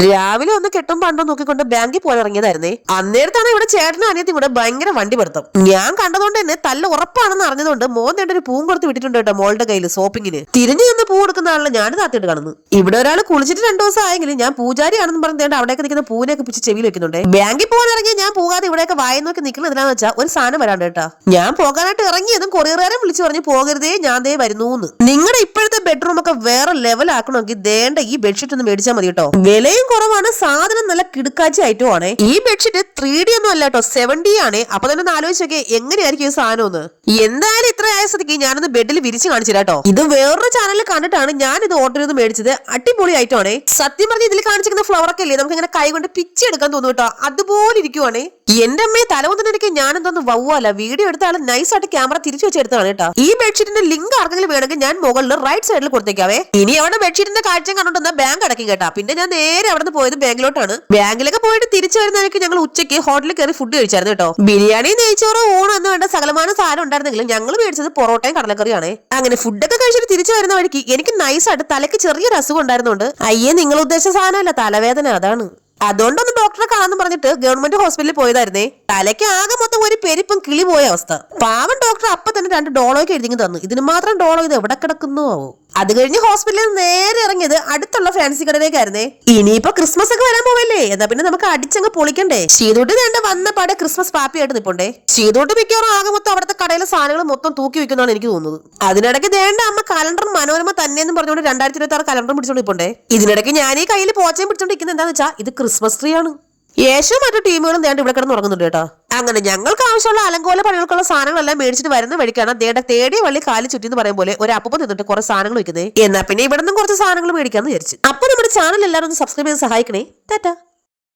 രാവിലെ ഒന്ന് കെട്ടും പണ്ടോ നോക്കിക്കൊണ്ട് ബാങ്കിൽ പോയി ഇറങ്ങിയതായിരുന്നേ. അന്നേരത്താണ് ഇവിടെ ചേട്ടനും അനിയത്തിയും കൂടെ ഭയങ്കര വണ്ടി പെടുത്തും. ഞാൻ കണ്ടതുകൊണ്ട് തന്നെ തല്ല ഉറപ്പാണെന്ന് അറിഞ്ഞതുകൊണ്ട് മോൻ നേണ്ട ഒരു പൂവും കൊടുത്ത് വിട്ടിട്ടുണ്ട് കേട്ടോ മോളുടെ കയ്യിൽ ഷോപ്പിങ്ങിന്. തിരിഞ്ഞു നിന്ന് പൂ കൊടുക്കുന്ന ആളിനെ ഞാൻ താത്തിട്ട് കാണുന്നു. ഇവിടെ ഒരാൾ കുളിച്ചിട്ട് 2 ദിവസം ആയെങ്കിലും ഞാൻ പൂജാരിയാണെന്ന് പറഞ്ഞേണ്ട അവിടേക്ക് നിൽക്കുന്ന പൂവിനെയൊക്കെ പിടിച്ച് ചെവിയിൽ വെക്കുന്നുണ്ട്. ബാങ്കിൽ പോകാൻ ഇറങ്ങിയ ഞാൻ പോകാതെ ഇവിടെയൊക്കെ വായ നോക്കി നിൽക്കുന്നത് എന്താണെന്ന് വെച്ചാൽ ഒരു സാധനം വരാണ്ട് കേട്ടോ. ഞാൻ പോകാനായിട്ട് ഇറങ്ങിയതും കൊറിയറുകാരെ വിളിച്ചു പറഞ്ഞ് പോകരുതേ ഞാൻ ദേ വരുന്നു. നിങ്ങളുടെ ഇപ്പോഴത്തെ ബെഡ്റൂം ഒക്കെ വേറെ ലെവൽ ആക്കണമെങ്കിൽ ദേണ്ട ഈ ബെഡ്ഷീറ്റ് ഒന്ന് മേടിച്ചാൽ മതി കേട്ടോ. വിലയും കുറവാണ്, സാധനം നല്ല കിടുക്കാച്ചി ഐറ്റം ആണ്. ഈ ബെഡ്ഷീറ്റ് 3D ഒന്നും അല്ല കേട്ടോ, 7D ആണ്. അപ്പൊ തന്നെ ഒന്ന് ആലോചിച്ചൊക്കെ എങ്ങനെയായിരിക്കും ഈ സാധനം ഒന്ന്. എന്തായാലും ഇത്ര ആയ സ്ഥിതിക്ക് ഞാനൊന്ന് ബെഡിൽ വിരിച്ച് കാണിച്ചില്ല കേട്ടോ. ഇത് വേറൊരു ചാനലിൽ കണ്ടിട്ടാണ് ഞാൻ ഇത് ഓർഡർ ചെയ്ത് മേടിച്ചത്. അടിപൊളി ഐറ്റം ആണ്. സത്യം പറഞ്ഞ് ഇതിൽ കാണിച്ചിരിക്കുന്ന ഫ്ലവർ ഒക്കെ അല്ലേ നമുക്ക് ഇങ്ങനെ കൈ കൊണ്ട് പിച്ചെടുക്കാൻ തോന്നും കേട്ടോ, അതുപോലെ ഇരിക്കുവാണ്. എന്റെ അമ്മയെ തലവന്നിട്ട് ഞാൻ എന്തോന്ന് വവ്വല്ല വീഡിയോ എടുത്ത ആള് നൈസായിട്ട് ക്യാമറ തിരിച്ചു വെച്ചെടുത്താണ് കേട്ടോ. ഈ ബെഡ്ഷീറ്റിന്റെ ലിങ്ക് ആർക്കെങ്കിലും വേണമെങ്കിൽ ഞാൻ മുകളിൽ റൈറ്റ് സൈഡിൽ കൊടുത്തേക്കാവേ. ഇനി അവിടെ ബെഡ്ഷീറ്റിന്റെ കാഴ്ച കണ്ടോണ്ടെന്നാ ബാങ്ക് അടക്കും കേട്ടാ. പിന്നെ ഞാൻ നേരെ അവിടെ നിന്ന് പോയത് ബാങ്കിലോട്ടാണ്. ബാങ്കിലൊക്കെ പോയിട്ട് തിരിച്ചു വരുന്നവർക്ക് ഞങ്ങൾ ഉച്ചയ്ക്ക് ഹോട്ടലിൽ കയറി ഫുഡ് കഴിച്ചായിരുന്നു കേട്ടോ. ബിരിയാണി, നെയ്ച്ചോറ്, ഊണ് എന്ന് വേണ്ട സകലമാന സാധനം ഉണ്ടായിരുന്നെങ്കിലും ഞങ്ങൾ മേടിച്ചത് പൊറോട്ടയും കടലക്കറിയാണ്. അങ്ങനെ ഫുഡൊക്കെ കഴിച്ചിട്ട് തിരിച്ചു വരുന്ന വഴിക്ക് എനിക്ക് നൈസായിട്ട് തലയ്ക്ക് ചെറിയൊരു അസുഖം ഉണ്ടായിരുന്നുണ്ട്. അയ്യേ, നിങ്ങൾ ഉദ്ദേശിച്ച സാധനമല്ല, തലവേദന. അതാണ്. അതുകൊണ്ടൊന്ന് ഡോക്ടറെ കാണാന്ന് പറഞ്ഞിട്ട് ഗവൺമെന്റ് ഹോസ്പിറ്റലിൽ പോയതായിരുന്നേ. തലയ്ക്ക് ആകെ മൊത്തം ഒരു പെരിപ്പം കിളി പോയ അവസ്ഥ. പാവൻ ഡോക്ടർ അപ്പൊ തന്നെ 2 ഡോളോയ്ക്ക് എഴുതി തന്നു. ഇതിന് മാത്രം ഡോളോ ഇത് എവിടെ കിടക്കുന്നു ആവോ. അത് കഴിഞ്ഞ് ഹോസ്പിറ്റലിൽ നേരെ ഇറങ്ങിയത് അടുത്തുള്ള ഫാൻസി കടയിലേക്കായിരുന്നേ. ഇനിയിപ്പോ ക്രിസ്മസ് ഒക്കെ വരാൻ പോവല്ലേ, എന്നാ പിന്നെ നമുക്ക് അടിച്ചങ്ങ് പൊളിക്കണ്ടേ. ശീതോട്ട് വേണ്ട വന്ന പാടെ ക്രിസ്മസ് പാപ്പിയായിട്ട് നിൽപ്പുണ്ടേ. ശീതോട്ട് മിക്കവാറും ആകെ മൊത്തം അവിടുത്തെ കടയിലെ സാധനങ്ങൾ മൊത്തം തൂക്കി വെക്കുന്നതാണ് എനിക്ക് തോന്നുന്നത്. അതിനിടയ്ക്ക് വേണ്ട അമ്മ കലണ്ടർ മനോരമ തന്നെയെന്ന് പറഞ്ഞുകൊണ്ട് 2026 കലണ്ടർ പിടിച്ചോണ്ട് നിൽപ്പുണ്ടേ. ഇതിനിടയ്ക്ക് ഞാൻ ഈ കയ്യിൽ പോച്ചയും പിടിച്ചോണ്ടിരിക്കുന്നത് എന്താന്ന് വെച്ചാൽ ഇത് ക്രിസ്മസ് ട്രീ ആണ്. യേശു മറ്റു ടീമുകളും ദേണ്ട ഇവിടെ കിടന്ന് ഉറങ്ങുന്നുണ്ട് കേട്ടോ. അങ്ങനെ ഞങ്ങൾക്ക് ആവശ്യമുള്ള അലങ്കോല പണികൾക്കുള്ള സാധനങ്ങളെല്ലാം മേടിച്ചിട്ട് വരുന്ന വഴിക്കാണ് ദേണ്ട തേടിയ വള്ളി കാലി ചുറ്റി എന്ന് പറയും പോലെ ഒരു അപ്പം നിന്നിട്ട് കുറെ സാധനങ്ങൾ വെക്കുന്നത്. എന്നാ പിന്നെ ഇവിടെ നിന്നും കുറച്ച് സാധനങ്ങൾ മേടിക്കാന്ന് വിചാരിച്ചു. അപ്പൊ നമ്മുടെ ചാനൽ എല്ലാവരും ഒന്ന് സബ്സ്ക്രൈബ് ചെയ്ത് സഹായിക്കണേ. ടാറ്റാ.